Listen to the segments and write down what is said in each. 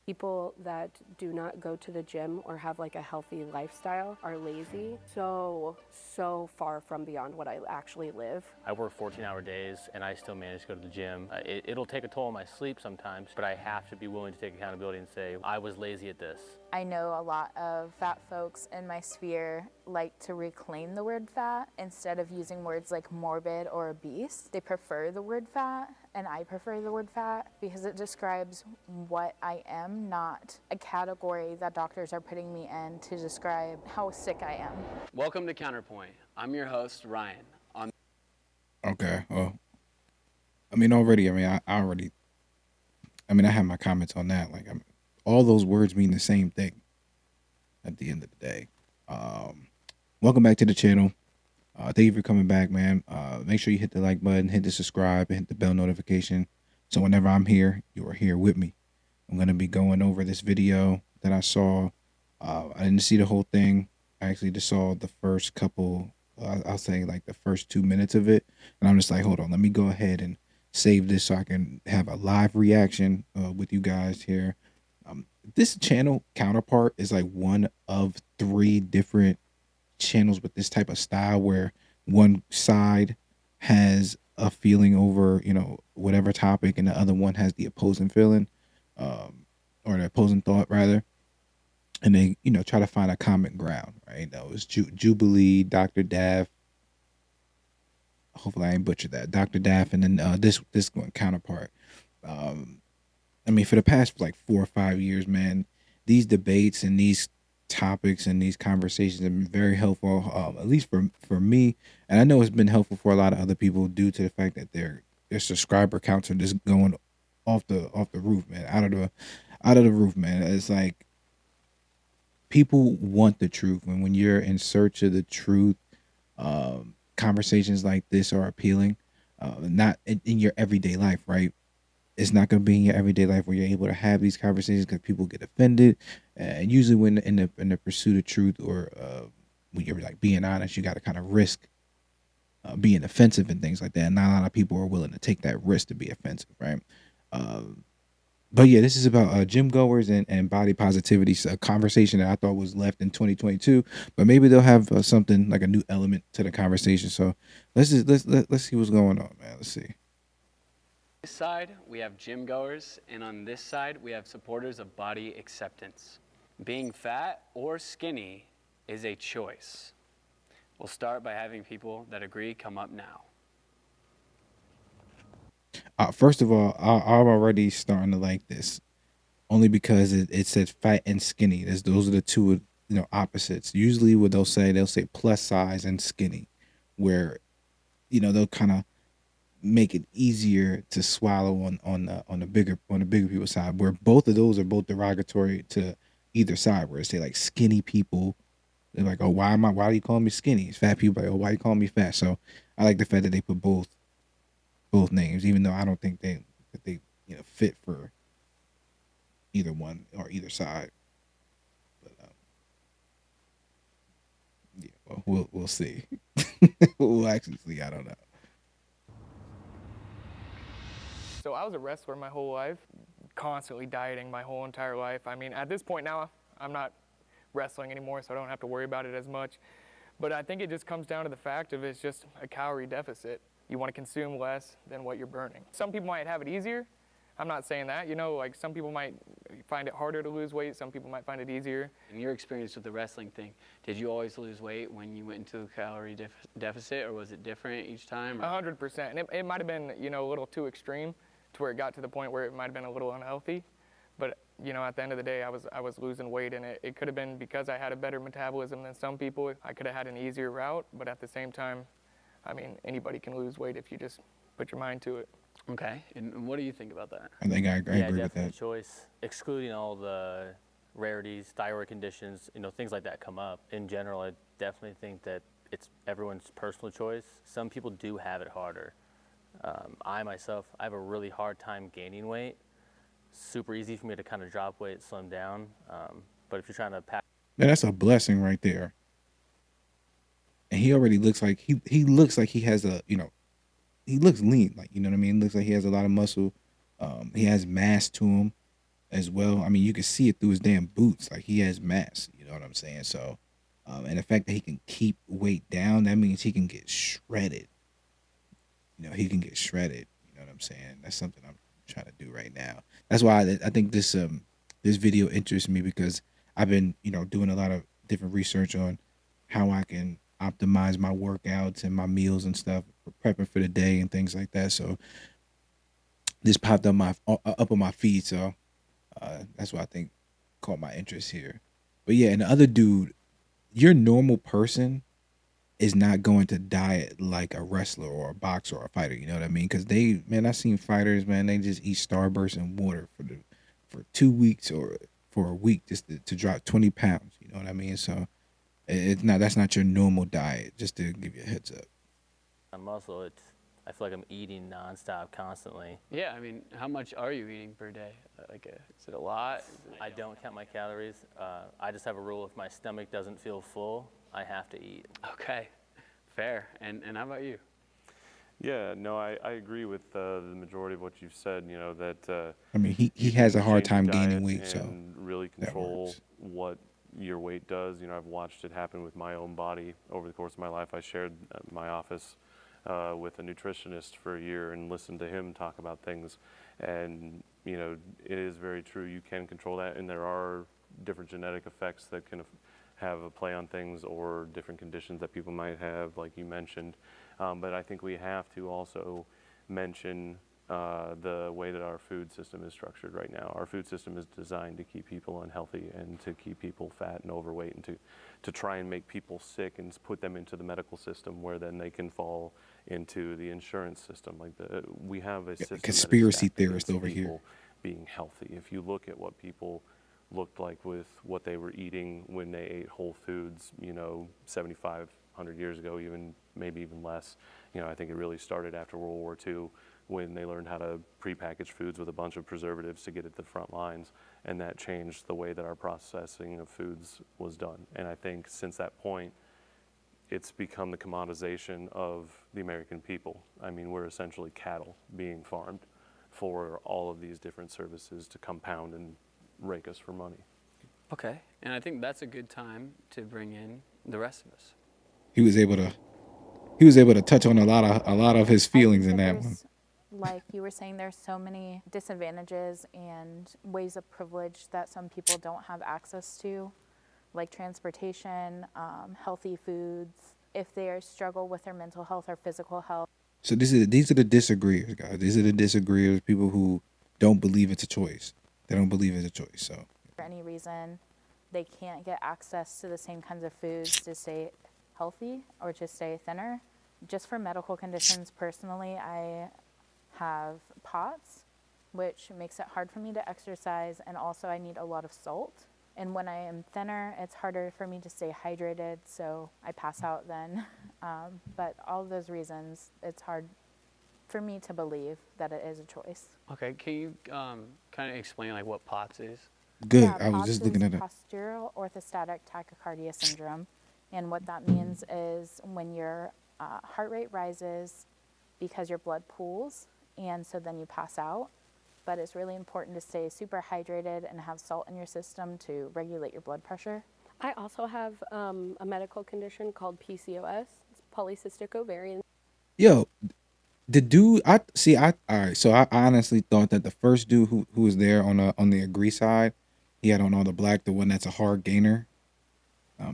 People that do not go to the gym or have like a healthy lifestyle are lazy. So far from beyond what I actually live. I work 14-hour days and I still manage to go to the gym. It'll take a toll on my sleep sometimes, but I have to be willing to take accountability and say, I was lazy at this. I know a lot of fat folks in my sphere like to reclaim the word fat instead of using words like morbid or obese. They prefer the word fat, and I prefer the word fat because it describes what I am, not a category that doctors are putting me in to describe how sick I am. Welcome to Counterpoint. I'm your host, Ryan. Okay. Well, I mean, already. I have my comments on that. Like, all those words mean the same thing at the end of the day. Um, Welcome back to the channel. Thank you for coming back, man. Make sure you hit the like button, hit the subscribe, and hit the bell notification. So whenever I'm here, you are here with me. I'm gonna be going over this video that I saw. I didn't see the whole thing. I actually just saw the first couple. I'll say like the first 2 minutes of it, and I'm just like, hold on, let me go ahead and save this so I can have a live reaction with you guys here. This channel counterpart is like one of three different channels with this type of style where one side has a feeling over, whatever topic, and the other one has the opposing feeling, or the opposing thought rather, and they try to find a common ground, right? That was Jubilee, Dr. Daff. Hopefully I ain't butchered that. Dr. Daff, and then this one counterpart. For the past like 4 or 5 years, man, these debates and these topics and these conversations have been very helpful, at least for me, and I know it's been helpful for a lot of other people due to the fact that their subscriber counts are just going off the roof, man, out of the roof, man. It's like people want the truth, and when you're in search of the truth, conversations like this are appealing. Not in your everyday life, right? It's not going to be in your everyday life where you're able to have these conversations because people get offended. And usually, when in the pursuit of truth, or when you're like being honest, you got to kind of risk being offensive and things like that. And not a lot of people are willing to take that risk to be offensive, right? But yeah, this is about gym goers and body positivity. A conversation that I thought was left in 2022, but maybe they'll have something like a new element to the conversation. So let's see what's going on, man. Let's see. This side, we have gym goers, and on this side, we have supporters of body acceptance. Being fat or skinny is a choice. We'll start by having people that agree come up now. First of all, I'm already starting to like this, only because it says fat and skinny. Those are the two opposites. Usually, what they'll say plus size and skinny, where they'll kind of make it easier to swallow on the bigger people side, where both of those are both derogatory to either side, where they say like skinny people, they're like, oh, why do you call me skinny? It's fat people like, oh, why you call me fat? So I like the fact that they put both names, even though I don't think they fit for either one or either side. But yeah, well, we'll see. We'll actually see. I don't know. So I was a wrestler my whole life, constantly dieting my whole entire life. I mean, at this point now, I'm not wrestling anymore, so I don't have to worry about it as much. But I think it just comes down to the fact of it's just a calorie deficit. You want to consume less than what you're burning. Some people might have it easier. I'm not saying that. Like some people might find it harder to lose weight. Some people might find it easier. In your experience with the wrestling thing, did you always lose weight when you went into a calorie deficit, or was it different each time? 100%. And it might have been, a little too extreme to where it got to the point where it might have been a little unhealthy. But, at the end of the day, I was losing weight, and it could have been because I had a better metabolism than some people. I could have had an easier route, but at the same time, I mean, anybody can lose weight if you just put your mind to it. Okay, and what do you think about that? I think I agree with that. Choice, excluding all the rarities, thyroid conditions, things like that come up. In general, I definitely think that it's everyone's personal choice. Some people do have it harder. I myself, I have a really hard time gaining weight. Super easy for me to kind of drop weight, slim down. But if you're trying to pack, Man, that's a blessing right there. And he already looks like he looks like he has he looks lean, like, you know what I mean? Looks like he has a lot of muscle. He has mass to him. as well. I mean, you can see it through his damn boots. Like he has mass. You know what I'm saying? So, and the fact that he can keep weight down, that means he can get shredded. You know, he can get shredded. You know what I'm saying? That's something I'm trying to do right now. That's why I think this video interests me because I've been doing a lot of different research on how I can optimize my workouts and my meals and stuff, prepping for the day and things like that. So this popped up up on my feed, so that's why I think caught my interest here. But yeah, and the other dude, your normal person is not going to diet like a wrestler or a boxer or a fighter. You know what I mean? Because man, I seen fighters, man, they just eat Starburst and water for 2 weeks or for a week just to drop 20 pounds. You know what I mean? So it's not that's not your normal diet. Just to give you a heads up. A muscle, I feel like I'm eating nonstop, constantly. Yeah, I mean, how much are you eating per day? Is it a lot? I don't count my calories. I just have a rule: if my stomach doesn't feel full, I have to eat. Okay, fair. And how about you? Yeah, no, I agree with the majority of what you've said. You know that I mean, he you has can a hard change your time gaining diet weight, so and really that control works. what your weight does. You know, I've watched it happen with my own body over the course of my life. I shared my office with a nutritionist for a year and listened to him talk about things. And you know, it is very true. You can control that, and there are different genetic effects that can have a play on things, or different conditions that people might have, like you mentioned. But I think we have to also mention the way that our food system is structured right now. Our food system is designed to keep people unhealthy and to keep people fat and overweight, and to try and make people sick and put them into the medical system, where then they can fall into the insurance system. Like we have a system conspiracy that is theorist stacked over against here. people being healthy. If you look at what people looked like with what they were eating when they ate whole foods, 7,500 years ago, even maybe even less. I think it really started after World War II, when they learned how to prepackage foods with a bunch of preservatives to get it to the front lines, and that changed the way that our processing of foods was done. And I think since that point, it's become the commodization of the American people. I mean, we're essentially cattle being farmed for all of these different services to compound and rake us for money. Okay, and I think that's a good time to bring in the rest of us. He was able to touch on a lot of his feelings in that one. Like you were saying, there's so many disadvantages and ways of privilege that some people don't have access to, like transportation, healthy foods, if they struggle with their mental health or physical health. So these are the disagreeers, guys. These are the disagreeers, people who don't believe it's a choice. They don't believe it's a choice. So For any reason, they can't get access to the same kinds of foods to stay healthy or to stay thinner. Just for medical conditions, personally, I have POTS, which makes it hard for me to exercise, and also I need a lot of salt. And when I am thinner, it's harder for me to stay hydrated, so I pass out then. But all of those reasons, it's hard for me to believe that it is a choice. Okay, can you kind of explain like what POTS is? good. Yeah, I was POTS just looking at is it. postural orthostatic tachycardia syndrome. And what that means is when your heart rate rises because your blood pools, and so then you pass out. But it's really important to stay super hydrated and have salt in your system to regulate your blood pressure. I also have a medical condition called PCOS, it's polycystic ovarian. Yo, the dude, I see. All right. So I honestly thought that the first dude who was there on the agree side, he had on all the black, the one that's a hard gainer.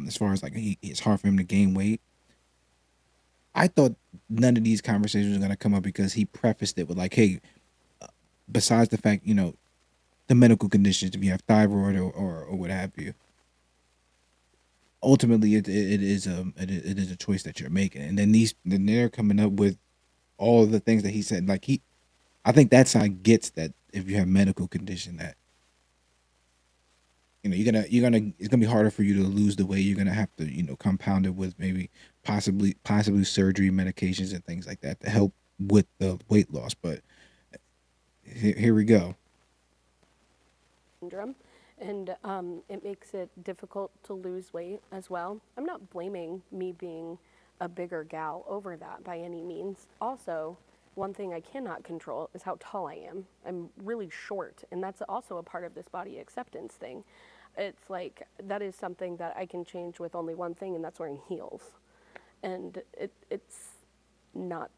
As far as like it's hard for him to gain weight. I thought none of these conversations were gonna come up because he prefaced it with like, "Hey, besides the fact the medical conditions, if you have thyroid or what have you, ultimately it is a choice that you're making." And then they're coming up with all of the things that he said. Like I think that side gets that if you have medical condition that you're gonna it's gonna be harder for you to lose the weight. You're gonna have to compound it with maybe possibly surgery, medications, and things like that to help with the weight loss. But here we go. Syndrome, and it makes it difficult to lose weight as well. I'm not blaming me being a bigger gal over that by any means. Also, One thing I cannot control is how tall I am. I'm really short, and that's also a part of this body acceptance thing. It's like that is something that I can change with only one thing, and that's wearing heels. And it's not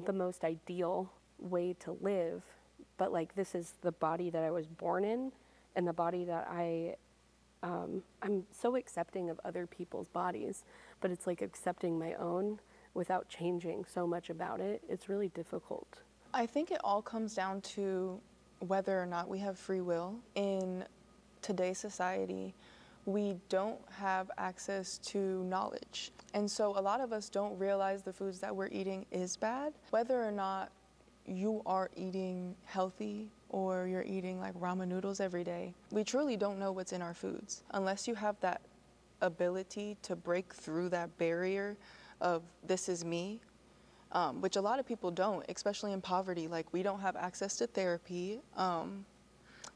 the most ideal way to live, but like this is the body that I was born in, and the body that I'm so accepting of other people's bodies, but it's like accepting my own without changing so much about it. It's really difficult. I think it all comes down to whether or not we have free will. In today's society, we don't have access to knowledge. And so a lot of us don't realize the foods that we're eating is bad. Whether or not you are eating healthy or you're eating like ramen noodles every day, we truly don't know what's in our foods. Unless you have that ability to break through that barrier of this is me, which a lot of people don't, especially in poverty. Like we don't have access to therapy,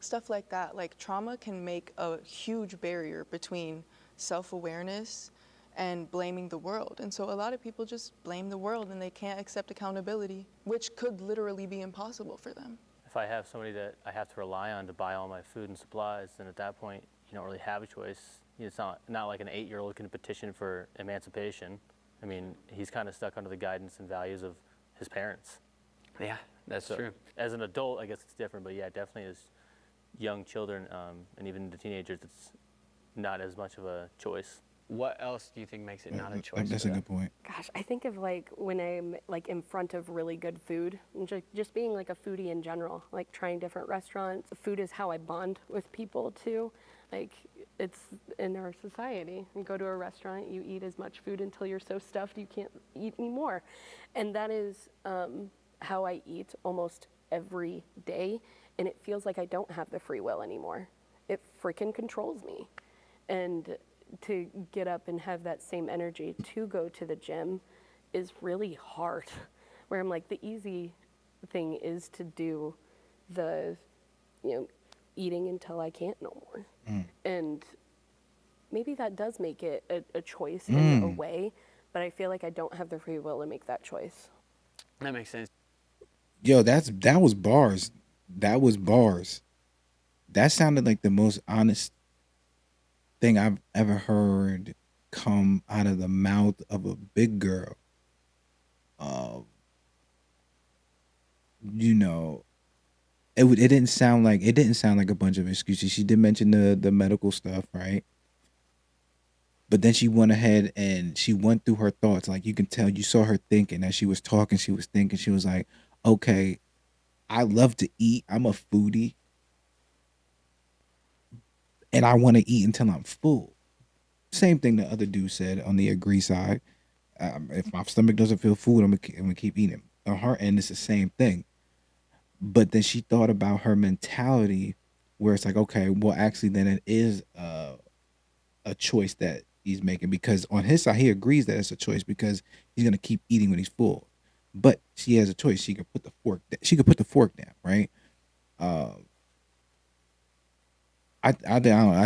stuff like that. Like trauma can make a huge barrier between self-awareness and blaming the world. And so a lot of people just blame the world and they can't accept accountability, which could literally be impossible for them. If I have somebody that I have to rely on to buy all my food and supplies, then at that point, you don't really have a choice. It's not like an 8-year-old can petition for emancipation. I mean, he's kind of stuck under the guidance and values of his parents. Yeah, that's So, true. as an adult, I guess it's different, but yeah, definitely as young children and even the teenagers, it's not as much of a choice. What else do you think makes it not a choice? That's for a them? good point. Gosh, I think of like when I'm like in front of really good food, and just being like a foodie in general, like trying different restaurants. Food is how I bond with people too. Like it's in our society. You go to a restaurant, you eat as much food until you're so stuffed you can't eat anymore. And that is how I eat almost every day. And it feels like I don't have the free will anymore. It freaking controls me. And to get up and have that same energy to go to the gym is really hard. Where I'm like, the easy thing is to do the, eating until I can't no more. And maybe that does make it a choice in a way, but I feel like I don't have the free will to make that choice. That makes sense. Yo, that was bars. That was bars. That sounded like the most honest thing I've ever heard come out of the mouth of a big girl. You know, it didn't sound like a bunch of excuses. She did mention the medical stuff, right? But then she went ahead and she went through her thoughts. Like you can tell, you saw her thinking as she was talking. She was thinking. She was like, "Okay, I love to eat. I'm a foodie, and I want to eat until I'm full." Same thing the other dude said on the agree side. If my stomach doesn't feel full, I'm gonna keep eating. On her end, it's the same thing. But then she thought about her mentality, where it's like, okay, well, actually, then it is a choice that he's making, because on his side, he agrees that it's a choice because he's gonna keep eating when he's full. But she has a choice. She could put the fork. She could put the fork down, right? I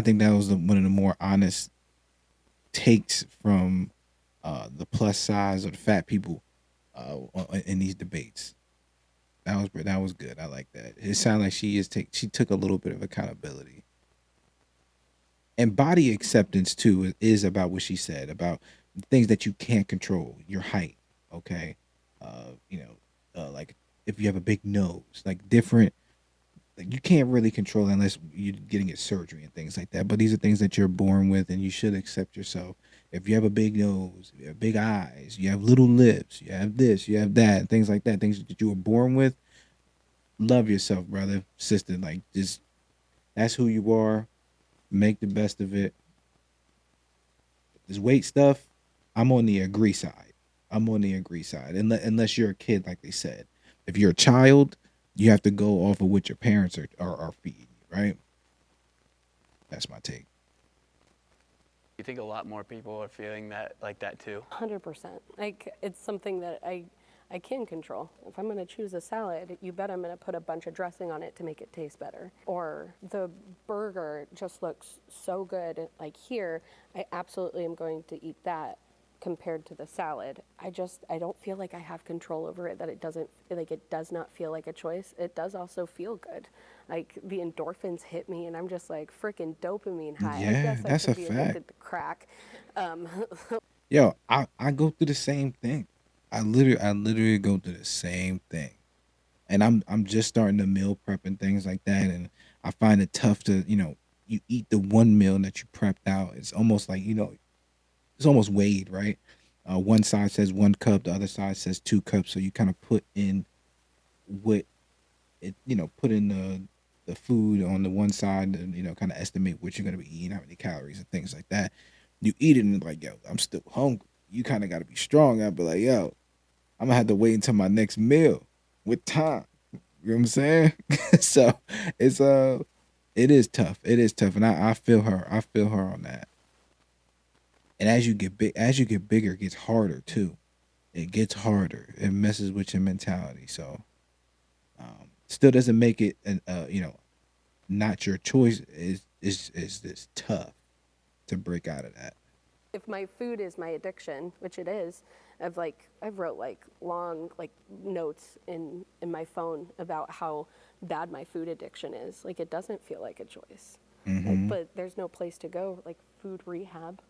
think that was one of the more honest takes from the plus size or the fat people in these debates. That was good. I like that. It sounded like she took a little bit of accountability. And body acceptance too is about what she said about things that you can't control, your height, okay? Like if you have a big nose, like different, like you can't really control unless you're getting a surgery and things like that. But these are things that you're born with, and you should accept yourself. If you have a big nose, you have big eyes, you have little lips, you have this, you have that, things like that, things that you were born with, love yourself, brother, sister. Like just that's who you are. Make the best of it. This weight stuff, I'm on the agree side. I'm on the agree side. Unless you're a kid, like they said. If you're a child, you have to go off of what your parents are feeding you, right? That's my take. You think a lot more people are feeling that like that too? 100%. Like it's something that I can control. If I'm going to choose a salad, you bet I'm going to put a bunch of dressing on it to make it taste better. Or the burger just looks so good. Like here, I absolutely am going to eat that compared to the salad. I don't feel like I have control over it, that it does not feel like a choice. It does also feel good. Like the endorphins hit me and I'm just like freaking dopamine high. I Yeah, guess I that's a could be fact. addicted to crack. Um, Yo, I go through the same thing. I literally go through the same thing. And I'm just starting to meal prep and things like that, and I find it tough to, you eat the one meal that you prepped out. It's almost like, it's almost weighed, right? One side says 1 cup, the other side says 2 cups. So you kind of put in what put in the food on the one side, and kind of estimate what you're gonna be eating, how many calories and things like that. You eat it and like, yo, I'm still hungry. You kind of got to be strong. I'd be like, yo, I'm gonna have to wait until my next meal with time. You know what I'm saying? So it's it is tough. It is tough, and I feel her. I feel her on that. And as you get bigger, it gets harder too. It gets harder. It messes with your mentality. So still doesn't make it an not your choice. Is this tough to break out of that? if my food is my addiction, which it is, I've wrote like long like notes in my phone about how bad my food addiction is. Like it doesn't feel like a choice. Like, but there's no place to go, like food rehab,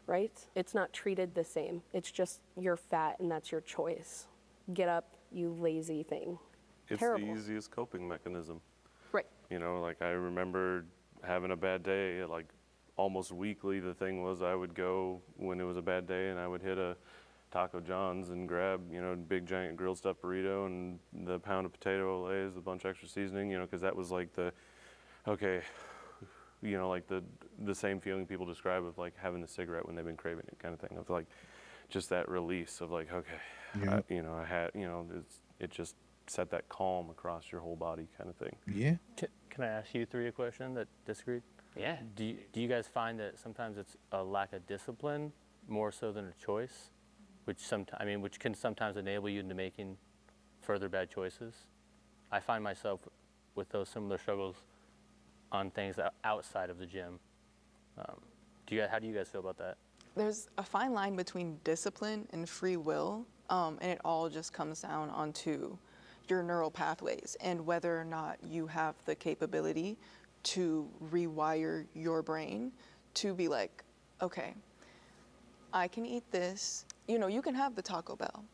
right? It's not treated the same. It's just you're fat and that's your choice. Get up, you lazy thing. It's Terrible. the easiest coping mechanism. Right. Like I remember having a bad day, like almost weekly. The thing was I would go when it was a bad day and I would hit a Taco John's and grab, big giant grilled stuffed burrito and the pound of potato Olays, a bunch of extra seasoning, because that was like okay, like the same feeling people describe of like having the cigarette when they've been craving it kind of thing, of like just that release of like, okay, Yeah. I had, it just set that calm across your whole body kind of thing. Yeah. Can I ask you three a question that disagreed? Yeah. Do you guys find that sometimes it's a lack of discipline more so than a choice, which can sometimes enable you into making further bad choices? I find myself with those similar struggles on things outside of the gym. How do you guys feel about that? There's a fine line between discipline and free will, and it all just comes down onto your neural pathways and whether or not you have the capability to rewire your brain to be like, okay, I can eat this. You can have the Taco Bell,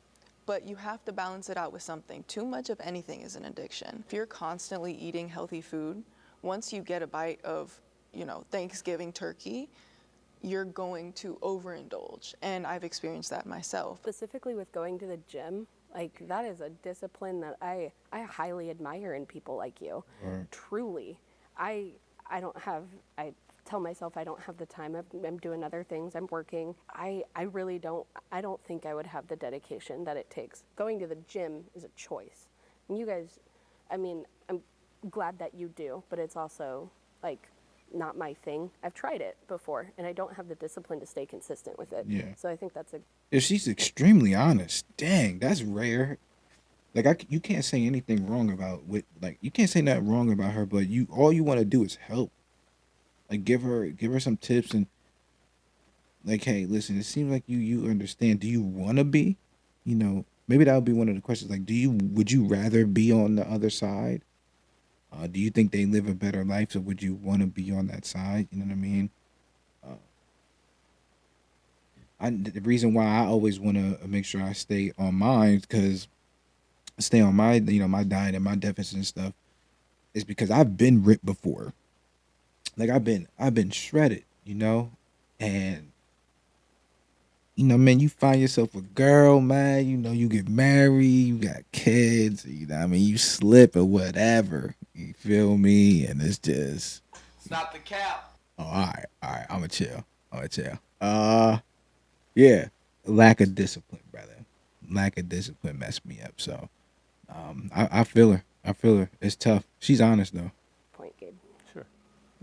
but you have to balance it out with something. Too much of anything is an addiction. If you're constantly eating healthy food, once you get a bite of, Thanksgiving turkey, you're going to overindulge. And I've experienced that myself. Specifically with going to the gym, like that is a discipline that I highly admire in people like you. Right. Truly. I tell myself I don't have the time. I'm doing other things. I'm working. I really don't. I don't think I would have the dedication that it takes. Going to the gym is a choice. And you guys, I'm glad that you do, but it's also like not my thing. I've tried it before and I don't have the discipline to stay consistent with it. Yeah. So I think that's a If she's extremely honest, dang, that's rare. Like you can't say anything wrong about you can't say nothing wrong about her, but all you want to do is help. Like give her some tips and like, hey, listen, it seems like you understand. Do you want to be? Maybe that would be one of the questions. Like, would you rather be on the other side? Do you think they live a better life, or would you want to be on that side? You know what I mean? The reason why I always want to make sure I stay on mine, because stay on my my diet and my deficits and stuff, is because I've been ripped before. Like I've been shredded, and man, you find yourself a girl, man, you get married, you got kids, you slip or whatever. You feel me? And it's just Stop the cap. oh, all right, I'ma chill. Yeah. Lack of discipline, brother. Lack of discipline messed me up. So I feel her. I feel her. It's tough. She's honest though. point, Gabe. Sure.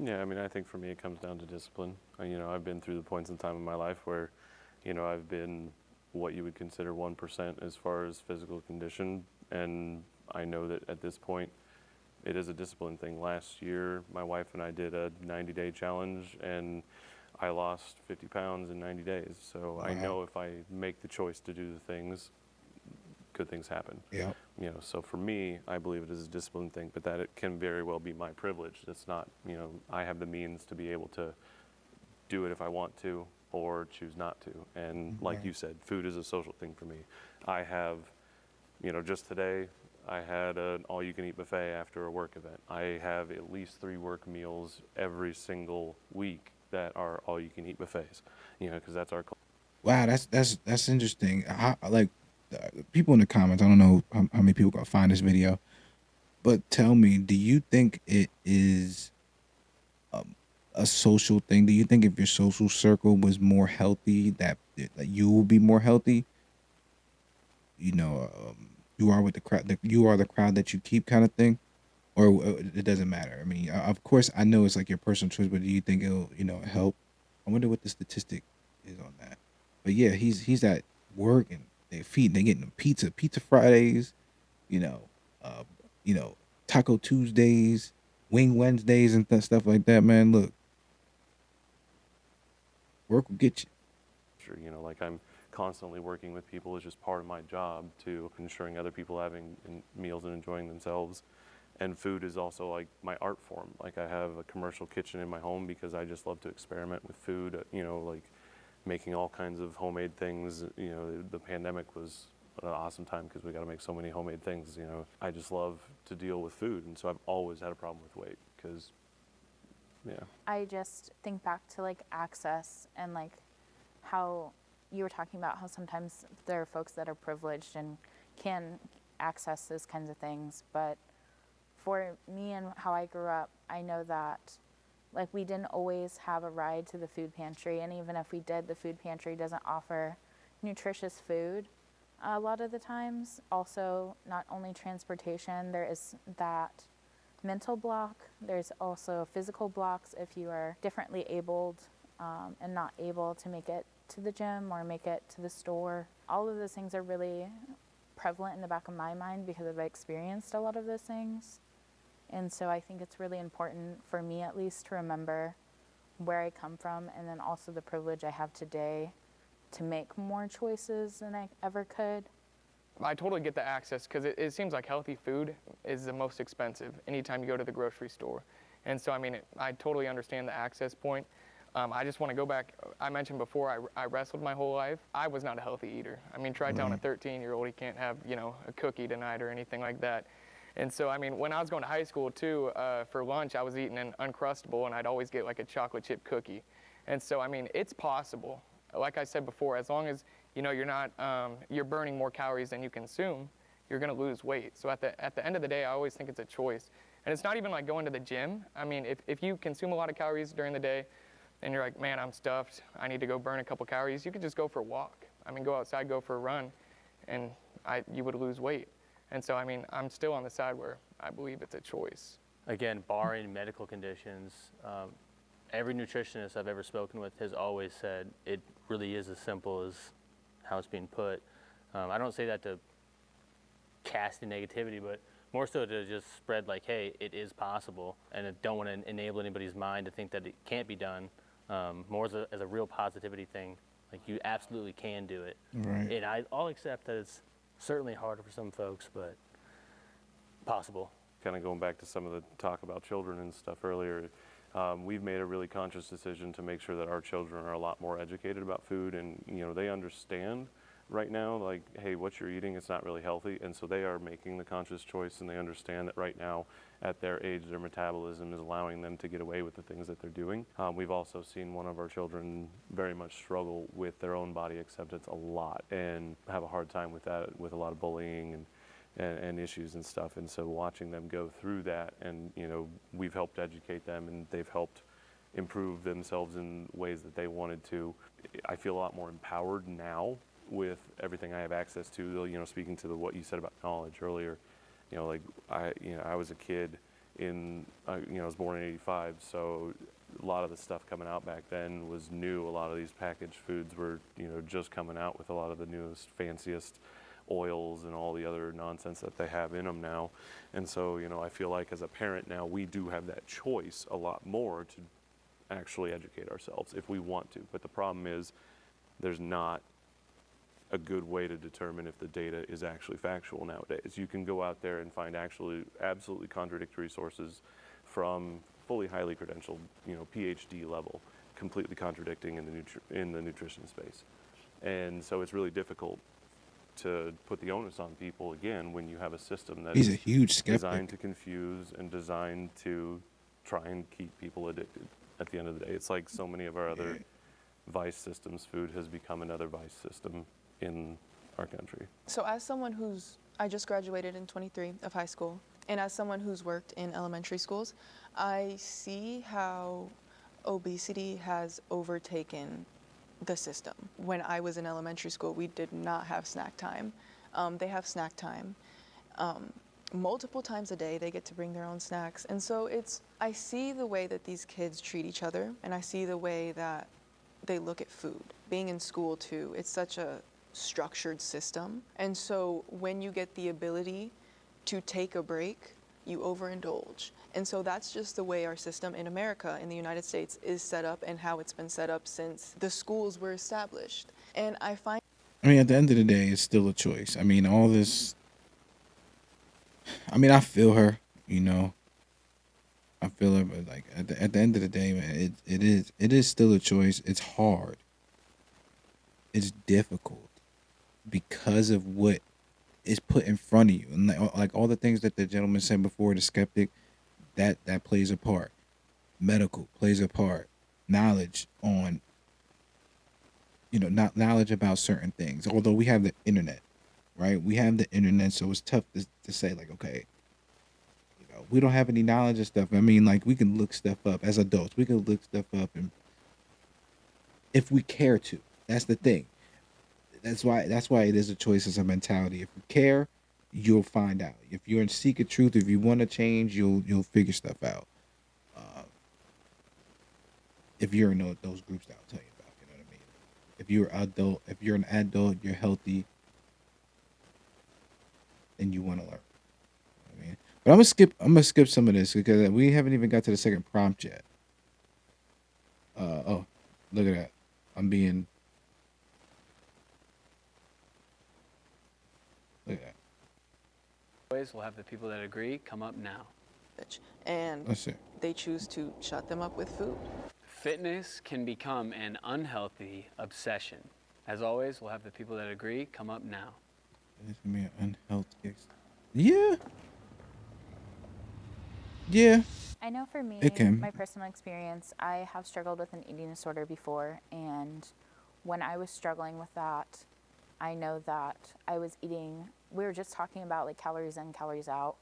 Yeah, I think for me it comes down to discipline. I've been through the points in time in my life where, I've been what you would consider 1% as far as physical condition, and I know that at this point it is a discipline thing. Last year, my wife and I did a 90-day challenge, and I lost 50 pounds in 90 days. So I Wow. know if I make the choice to do the things, good things happen. Yep. You know, so for me, I believe it is a discipline thing, but that it can very well be my privilege. It's not, you know, I have the means to be able to do it if I want to or choose not to. And like Right. you said, food is a social thing for me. I have, you know, just today I had an all-you-can-eat buffet after a work event. I have at least 3 work meals every single week that are all-you-can-eat buffets, you know, because that's our culture. Wow, that's interesting. Like people in the comments, I don't know how many people gonna find this video, but tell me, do you think it is a social thing? Do you think if your social circle was more healthy, that you will be more healthy? You know, you are with the crowd. You are the crowd that you keep, kind of thing, or it doesn't matter. I mean, of course, I know it's like your personal choice, but do you think it'll, help? I wonder what the statistic is on that. But yeah, he's at work and they getting them pizza Fridays, you know, uh, you know, Taco Tuesdays, Wing Wednesdays, and stuff like that. Man, look, work will get you. You know, like I'm constantly working with people. It's just part of my job to ensuring other people having meals and enjoying themselves. And food is also like my art form. Like I have a commercial kitchen in my home because I just love to experiment with food, you know, like making all kinds of homemade things. You know, the pandemic was an awesome time because we got to make so many homemade things, you know. I just love to deal with food. And so I've always had a problem with weight because, yeah. I just think back to like access and like how you were talking about how sometimes there are folks that are privileged and can access those kinds of things. But for me and how I grew up, I know that like we didn't always have a ride to the food pantry, and even if we did, the food pantry doesn't offer nutritious food a lot of the times. Also, not only transportation, there is that mental block. There's also physical blocks if you are differently abled and not able to make it to the gym or make it to the store. All of those things are really prevalent in the back of my mind because I've experienced a lot of those things. And so I think it's really important for me at least to remember where I come from and then also the privilege I have today to make more choices than I ever could. I totally get the access because it seems like healthy food is the most expensive anytime you go to the grocery store. And so, I mean, I totally understand the access point. I just want to go back. I mentioned before I wrestled my whole life. I was not a healthy eater. I mean, try telling a 13-year-old he can't have, you know, a cookie tonight or anything like that. And so, I mean, when I was going to high school too, for lunch, I was eating an Uncrustable and I'd always get like a chocolate chip cookie. And so, I mean, it's possible. Like I said before, as long as, you know, you're not, you're burning more calories than you consume, you're going to lose weight. So at the end of the day, I always think it's a choice. And it's not even like going to the gym. I mean, if you consume a lot of calories during the day and you're like, man, I'm stuffed, I need to go burn a couple calories, you could just go for a walk. I mean, go outside, go for a run, and you would lose weight. And so, I mean, I'm still on the side where I believe it's a choice. Again, barring medical conditions, every nutritionist I've ever spoken with has always said it really is as simple as how it's being put. I don't say that to cast in negativity, but more so to just spread like, hey, it is possible, and I don't want to enable anybody's mind to think that it can't be done. More as a real positivity thing, like you absolutely can do it. Right. And I'll accept that it's certainly harder for some folks, but possible. Kind of going back to some of the talk about children and stuff earlier, we've made a really conscious decision to make sure that our children are a lot more educated about food, and you know, they understand right now, like, hey, what you're eating, it's not really healthy. And so they are making the conscious choice, and they understand that right now at their age, their metabolism is allowing them to get away with the things that they're doing. We've also seen one of our children very much struggle with their own body acceptance a lot and have a hard time with that, with a lot of bullying and issues and stuff. And so watching them go through that, and you know, we've helped educate them and they've helped improve themselves in ways that they wanted to. I feel a lot more empowered now with everything I have access to. You know, speaking to what you said about knowledge earlier, you know, like I was a kid in, you know, I was born in '85, so a lot of the stuff coming out back then was new. A lot of these packaged foods were, you know, just coming out with a lot of the newest, fanciest oils and all the other nonsense that they have in them now. And so, you know, I feel like as a parent now, we do have that choice a lot more to actually educate ourselves if we want to. But the problem is there's not a good way to determine if the data is actually factual nowadays. You can go out there and find actually absolutely contradictory sources from fully highly credentialed, PhD level, completely contradicting in the nutrition space. And so it's really difficult to put the onus on people again when you have a system that He's is a huge skeptic. designed to confuse and designed to try and keep people addicted. At the end of the day, it's like so many of our other vice systems. Food has become another vice system in our country. So as someone I just graduated in 23 of high school, and as someone who's worked in elementary schools, I see how obesity has overtaken the system. When I was in elementary school, we did not have snack time. They have snack time. Multiple times a day, they get to bring their own snacks. And so I see the way that these kids treat each other, and I see the way that they look at food. Being in school too, it's such a structured system. And so when you get the ability to take a break, you overindulge. And so that's just the way our system in America, in the United States, is set up, and how it's been set up since the schools were established. And I at the end of the day, it's still a choice. All this, I feel her, I feel her, but like at the end of the day, man, it is still a choice. It's hard. It's difficult because of what is put in front of you, and like all the things that the gentleman said before, the skeptic, that plays a part. Medical plays a part. Knowledge on, not knowledge about certain things. Although we have the internet, right? We have the internet, so it's tough to say like, okay, we don't have any knowledge of stuff. Like we can look stuff up as adults. We can look stuff up, and if we care to, that's the thing. That's why it is a choice as a mentality. If you care, you'll find out. If you're in seek of truth, if you want to change, you'll figure stuff out. If you're in those groups that I'll tell you about, you know what I mean. If you're an adult, you're healthy, and you want to learn. You know what I mean, but I'm gonna skip some of this because we haven't even got to the second prompt yet. Oh, look at that. Look at that. Always, we'll have the people that agree come up now. and Let's see. they choose to shut them up with food. Fitness can become an unhealthy obsession. As always, we'll have the people that agree come up now. It's gonna be an unhealthy. Yeah. Yeah. I know for me, It can. my personal experience, I have struggled with an eating disorder before, and when I was struggling with that, I know that I was eating, we were just talking about like calories in, calories out.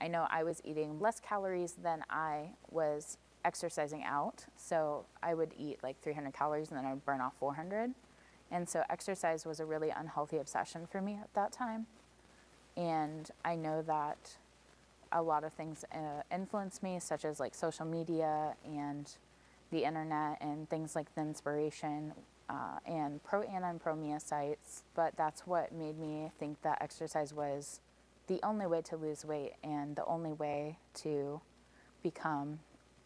I know I was eating less calories than I was exercising out. So I would eat like 300 calories and then I would burn off 400. And so exercise was a really unhealthy obsession for me at that time. And I know that a lot of things influence me, such as like social media and the internet and things like the inspiration and pro-ana and pro-mia sites. But that's what made me think that exercise was the only way to lose weight and the only way to become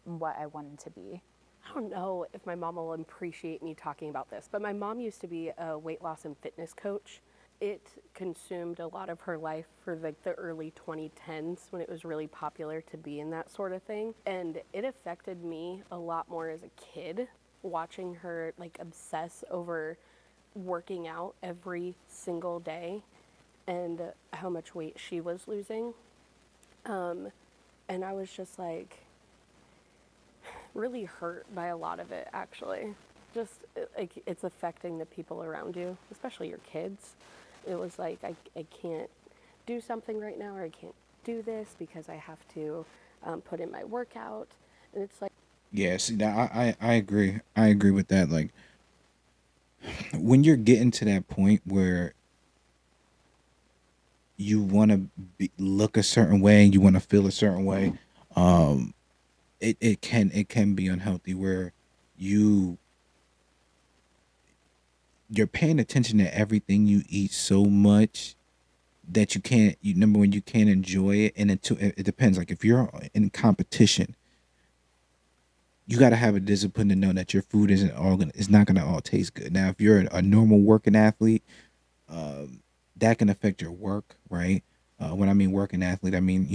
what I wanted to be. I don't know if my mom will appreciate me talking about this, but my mom used to be a weight loss and fitness coach. It consumed a lot of her life for like the early 2010s when it was really popular to be in that sort of thing. And it affected me a lot more as a kid, watching her like obsess over working out every single day and how much weight she was losing. And I was just like really hurt by a lot of it, actually. Just like it's affecting the people around you, especially your kids. It was like, I can't do something right now, or I can't do this because I have to put in my workout. And it's like, Yeah, see, now I agree. I agree with that. Like, when you're getting to that point where you want to look a certain way and you want to feel a certain way, it can be unhealthy where you're paying attention to everything you eat so much that number one, you can't enjoy it, and it depends. Like if you're in competition, you got to have a discipline to know that your food it's not gonna all taste good. Now, if you're a normal working athlete, that can affect your work, right? When I mean working athlete, I mean,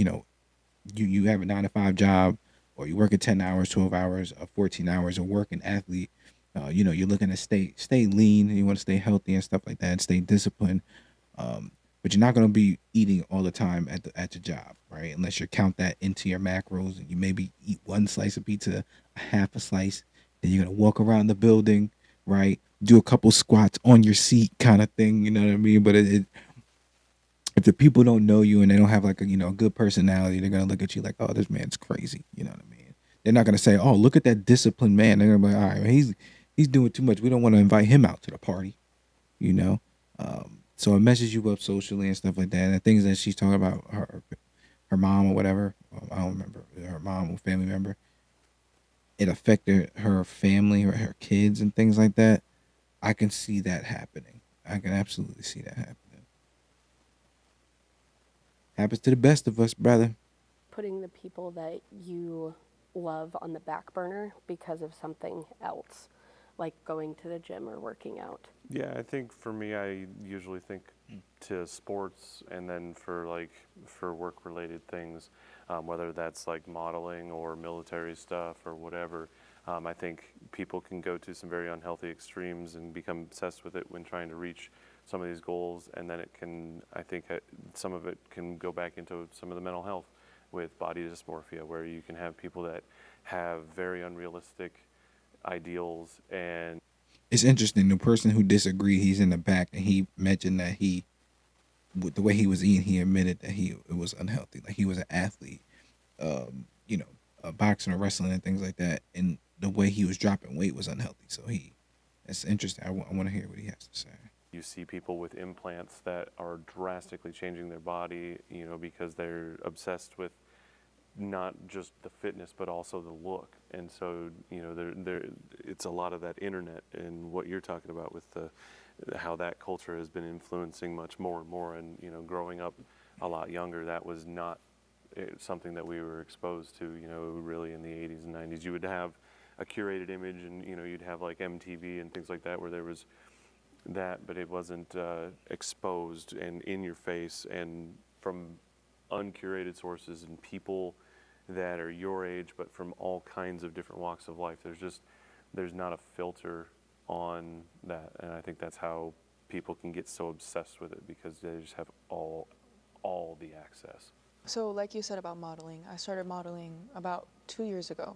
you have a 9 to 5 job, or you work at 10 hours, 12 hours, 14 hours. A working athlete, you're looking to stay lean, and you want to stay healthy and stuff like that, and stay disciplined. But you're not going to be eating all the time at your job, right? Unless you count that into your macros, and you maybe eat one slice of pizza, a half a slice. Then you're gonna walk around the building, right? Do a couple squats on your seat, kind of thing. You know what I mean? But if the people don't know you and they don't have like a good personality, they're gonna look at you like, oh, this man's crazy. You know what I mean? They're not gonna say, oh, look at that disciplined man. They're gonna be like, all right, he's doing too much. We don't want to invite him out to the party. You know. So it messes you up socially and stuff like that. And the things that she's talking about her mom or whatever, I don't remember, her mom or family member, it affected her family or her kids and things like that. I can see that happening. I can absolutely see that happening. Happens to the best of us, brother. Putting the people that you love on the back burner because of something else, like going to the gym or working out. Yeah, I think for me, I usually think to sports, and then for work related things, whether that's like modeling or military stuff or whatever. I think people can go to some very unhealthy extremes and become obsessed with it when trying to reach some of these goals, and then I think some of it can go back into some of the mental health with body dysmorphia, where you can have people that have very unrealistic ideals. And It's interesting. The person who disagreed, he's in the back, and he mentioned that with the way he was eating, he admitted that it was unhealthy. Like he was an athlete, boxing or wrestling and things like that, and the way he was dropping weight was unhealthy. So that's interesting. I want to hear what he has to say. you see people with implants that are drastically changing their body, because they're obsessed with not just the fitness but also the look. And so, it's a lot of that internet and what you're talking about with how that culture has been influencing much more and more. And growing up a lot younger, that was not something that we were exposed to. Really in the 80s and 90s, you would have a curated image, and you'd have like MTV and things like that where there was that, but it wasn't exposed and in your face and from uncurated sources and people that are your age, but from all kinds of different walks of life. There's not a filter on that, and I think that's how people can get so obsessed with it, because they just have all the access. So like you said about modeling, I started modeling about 2 years ago.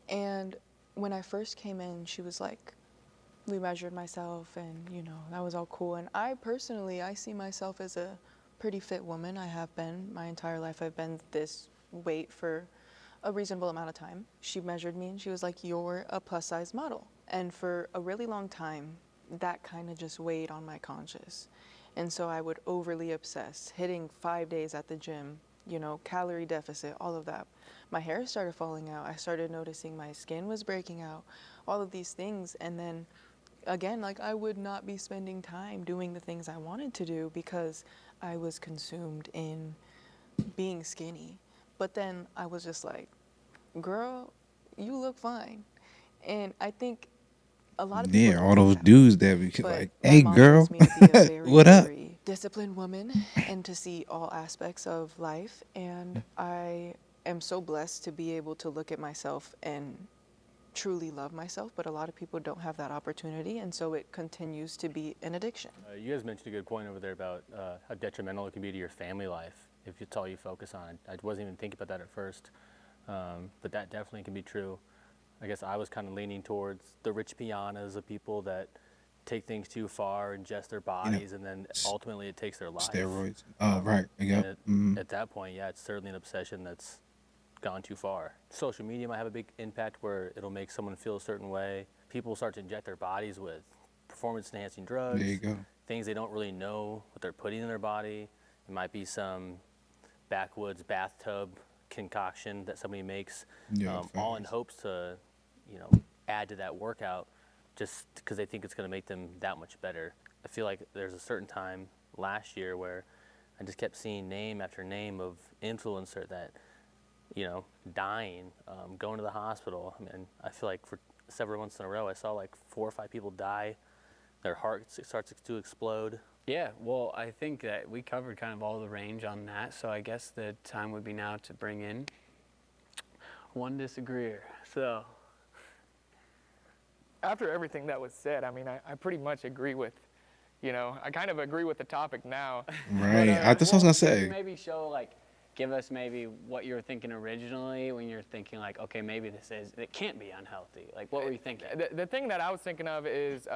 And when I first came in, she was like, we measured myself, and that was all cool. And I see myself as a pretty fit woman. I have been my entire life. I've been this weight for a reasonable amount of time. She measured me and she was like, you're a plus size model. And for a really long time, that kind of just weighed on my conscience. And so I would overly obsess, hitting 5 days at the gym, calorie deficit, all of that. My hair started falling out. I started noticing my skin was breaking out, all of these things. And then again, like, I would not be spending time doing the things I wanted to do because I was consumed in being skinny. But then I was just like, girl, you look fine. And I think a lot of people Yeah, don't all think those that way. dudes that be But like, my hey, mom girl, raised me to be a very, what up? very disciplined woman and to see all aspects of life. And I am so blessed to be able to look at myself and truly love myself, but a lot of people don't have that opportunity, and so it continues to be an addiction. You guys mentioned a good point over there about how detrimental it can be to your family life if it's all you focus on. I wasn't even thinking about that at first, but that definitely can be true. I guess I was kind of leaning towards the rich pianas of people that take things too far, ingest their bodies, and then ultimately it takes their life. Steroids. Oh, right. Yep. At that point, yeah, it's certainly an obsession that's gone too far. Social media might have a big impact where it'll make someone feel a certain way. People start to inject their bodies with performance-enhancing drugs, There you go. things they don't really know what they're putting in their body. It might be some backwoods bathtub concoction that somebody makes, Yeah, all in facts. hopes to, add to that workout just because they think it's going to make them that much better. I feel like there's a certain time last year where I just kept seeing name after name of influencer that dying, going to the hospital. I mean, I feel like for several months in a row, I saw like 4 or 5 people die. Their heart starts to explode. Yeah, well, I think that we covered kind of all the range on that, so I guess the time would be now to bring in one disagreeer. So, After everything that was said, I mean, I pretty much agree with, I kind of agree with the topic now. Right. But, That's what I was gonna Can you say. maybe give us maybe what you were thinking originally when you're thinking like, okay, maybe it can't be unhealthy. Like, what were you thinking? The thing that I was thinking of is,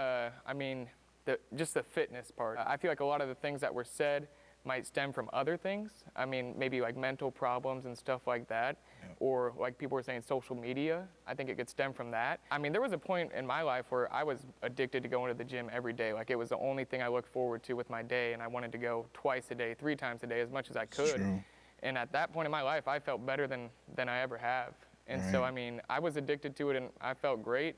just the fitness part. I feel like a lot of the things that were said might stem from other things. I mean, maybe like mental problems and stuff like that. Or like people were saying social media. I think it could stem from that. I mean, there was a point in my life where I was addicted to going to the gym every day. Like it was the only thing I looked forward to with my day, and I wanted to go twice a day, 3 times a day, as much as I could. True. And at that point in my life, I felt better than I ever have. And so, Right. I mean, I was addicted to it and I felt great.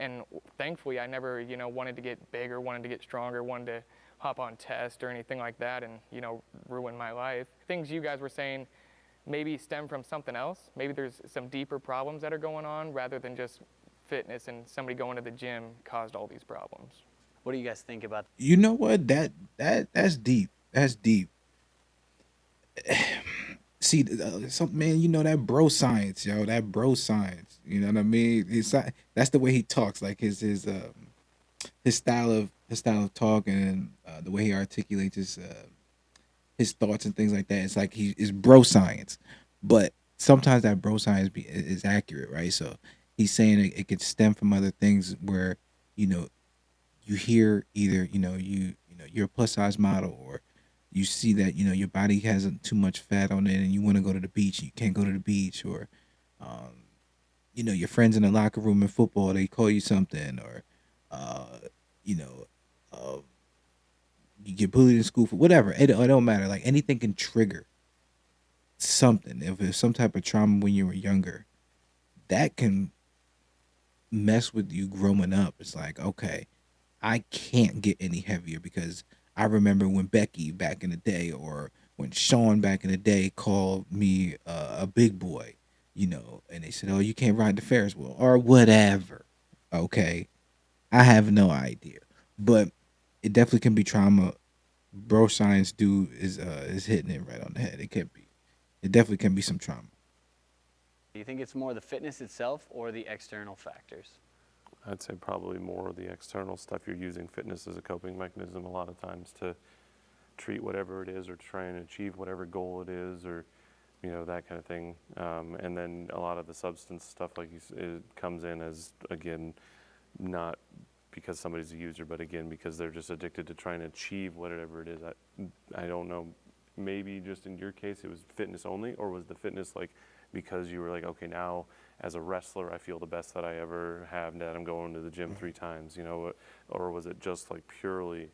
And thankfully, I never, wanted to get bigger, wanted to get stronger, wanted to hop on tests or anything like that and, ruin my life. Things you guys were saying maybe stem from something else. Maybe there's some deeper problems that are going on rather than just fitness and somebody going to the gym caused all these problems. What do you guys think about? You know what? That's deep. That's deep. See, some man, that bro science, yo, that bro science. You know what I mean? That's the way he talks, like his style of talk and the way he articulates his thoughts and things like that. It's like he is bro science, but sometimes that bro science is accurate, right? So he's saying it could stem from other things where you know you hear either you're a plus size model or you see that your body has too much fat on it and you want to go to the beach, you can't go to the beach, or your friends in the locker room in football, they call you something, or uh you know uh you get bullied in school for whatever. It don't matter, like anything can trigger something. If there's some type of trauma when you were younger, that can mess with you growing up. It's like, okay, I can't get any heavier because I remember when Becky back in the day, or when Sean back in the day called me a big boy, and they said, "Oh, you can't ride the Ferris wheel," or whatever. Okay, I have no idea, but it definitely can be trauma. Bro, science dude is hitting it right on the head. It can be. It definitely can be some trauma. Do you think it's more the fitness itself or the external factors? I'd say probably more of the external stuff. You're using fitness as a coping mechanism a lot of times to treat whatever it is or try and achieve whatever goal it is, or that kind of thing. And then a lot of the substance stuff, like it comes in as, again, not because somebody's a user, but again because they're just addicted to trying to achieve whatever it is. I don't know. Maybe just in your case it was fitness only, or was the fitness like because you were like, okay, now as a wrestler I feel the best that I ever have, that I'm going to the gym 3 times, or was it just like purely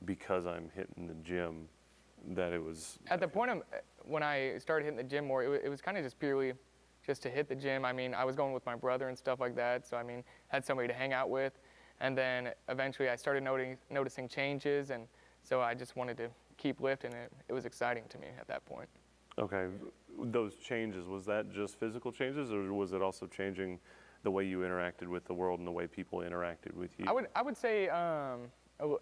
because I'm hitting the gym that it was? At the point when I started hitting the gym more, it was kind of just purely just to hit the gym. I mean, I was going with my brother and stuff like that, so I mean, had somebody to hang out with. And then eventually I started noticing changes, and so I just wanted to keep lifting. It was exciting to me at that point. Okay, those changes, was that just physical changes, or was it also changing the way you interacted with the world and the way people interacted with you? I would say a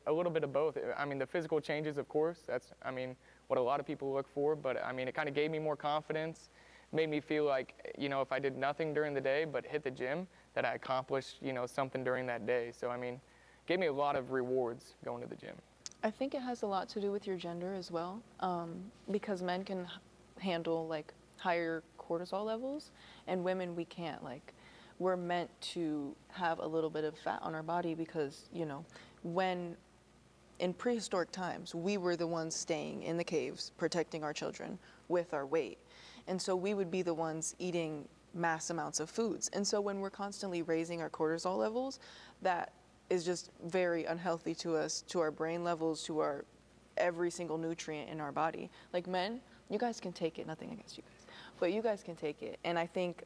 little bit of both. I mean, the physical changes, of course, that's, I mean, what a lot of people look for, but I mean, it kind of gave me more confidence, made me feel like, if I did nothing during the day but hit the gym, that I accomplished, something during that day. So, I mean, gave me a lot of rewards going to the gym. I think it has a lot to do with your gender as well, because men can handle like higher cortisol levels, and women we can't. Like, we're meant to have a little bit of fat on our body because when in prehistoric times we were the ones staying in the caves protecting our children with our weight, and so we would be the ones eating mass amounts of foods. And so when we're constantly raising our cortisol levels, that is just very unhealthy to us, to our brain levels, to our every single nutrient in our body. Like men, you guys can take it, nothing against you guys, but you guys can take it. And I think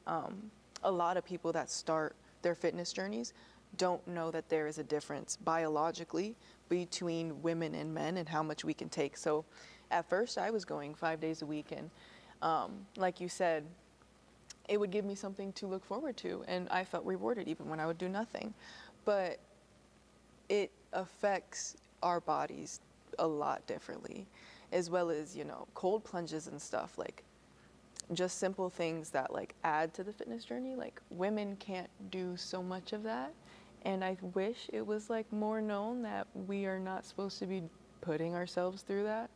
a lot of people that start their fitness journeys don't know that there is a difference biologically between women and men and how much we can take. So at first I was going 5 days a week, and Like you said, it would give me something to look forward to, and I felt rewarded even when I would do nothing. But it affects our bodies a lot differently, as well as, you know, cold plunges and stuff, like just simple things that like add to the fitness journey. Like women can't do so much of that, and I wish it was like more known that we are not supposed to be putting ourselves through that.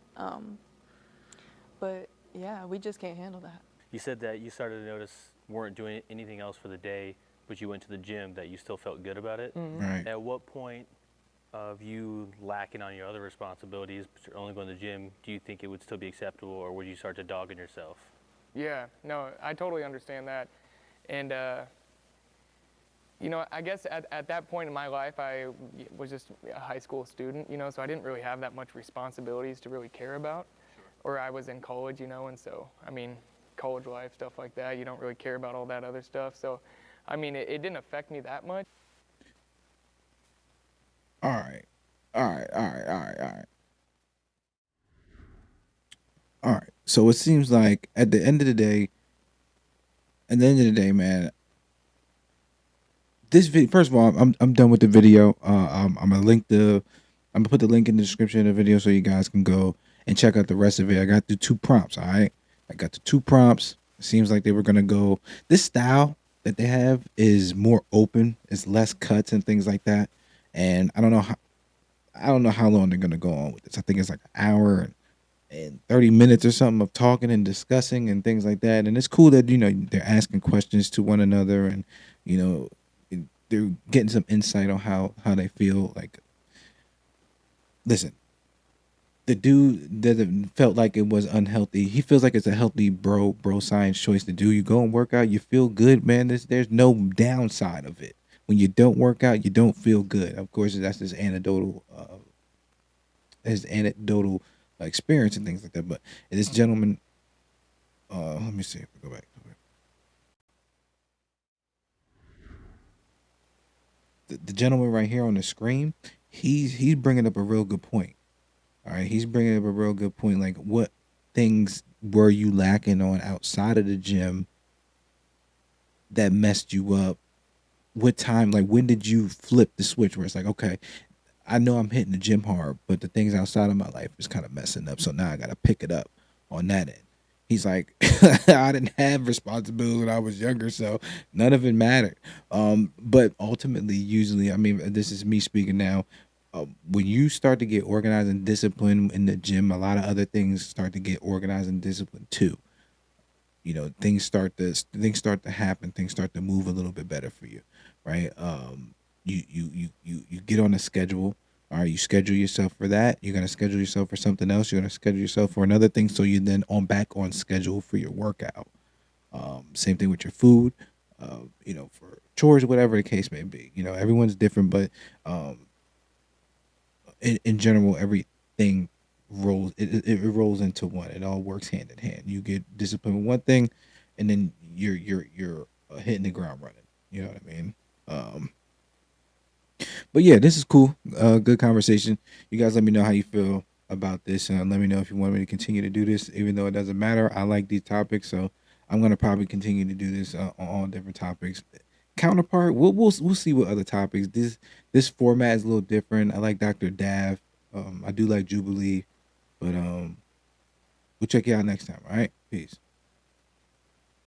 But yeah, we just can't handle that. You said that you started to notice weren't doing anything else for the day, but you went to the gym, that you still felt good about it. Right. At what point of you lacking on your other responsibilities, but you're only going to the gym, do you think it would still be acceptable, or would you start to dog on yourself? Yeah, no, I totally understand that. And, you know, I guess at that point in my life, I was just a high school student, you know, so I didn't really have that much responsibilities to really care about. Or I was in college, you know, and so, I mean, college life, stuff like that, you don't really care about all that other stuff. So, I mean, it didn't affect me that much. All right. All right. All right. All right. All right. All right. So it seems like at the end of the day, man, this video. First of all, I'm done with the video. I'm gonna I'm gonna put the link in the description of the video so you guys can go and check out the rest of it. I got the 2 prompts. All right. I got the 2 prompts. It seems like they were gonna go. This style that they have is more open. It's less cuts and things like that. And I don't know how long they're gonna go on with this. I think it's like an hour and 30 minutes or something of talking and discussing and things like that. And it's cool that, you know, they're asking questions to one another, and, you know, they're getting some insight on how they feel. Like, listen, the dude that felt like it was unhealthy, he feels like it's a healthy bro science choice to do. You go and work out, you feel good, man. There's no downside of it. When you don't work out, you don't feel good. Of course, that's his anecdotal experience and things like that. But this gentleman, let me see if we go back. The gentleman right here on the screen, he's bringing up a real good point. All right, he's bringing up a real good point. Like, what things were you lacking on outside of the gym that messed you up? What time, like, when did you flip the switch where it's like, okay, I know I'm hitting the gym hard, but the things outside of my life is kind of messing up. So now I got to pick it up on that end. He's like, I didn't have responsibility when I was younger, so none of it mattered. But ultimately, usually, I mean, this is me speaking now. When you start to get organized and disciplined in the gym, a lot of other things start to get organized and disciplined too. You know, things start to happen, things start to move a little bit better for you, right? You get on a schedule. All right, you schedule yourself for that. You're gonna schedule yourself for something else. You're gonna schedule yourself for another thing, so you're then back on schedule for your workout. Same thing with your food. You know, for chores, whatever the case may be. You know, everyone's different, but in general, everything it rolls into one. It all works hand in hand. You get disciplined with one thing, and then you're hitting the ground running. You know what I mean? But yeah, this is cool. Good conversation. You guys let me know how you feel about this. Let me know if you want me to continue to do this, even though it doesn't matter. I like these topics, so I'm gonna probably continue to do this on all different topics. Counterpart, we'll see what other topics. This format is a little different. I like Dr. Dav. I do like Jubilee, but we'll check you out next time. All right, peace.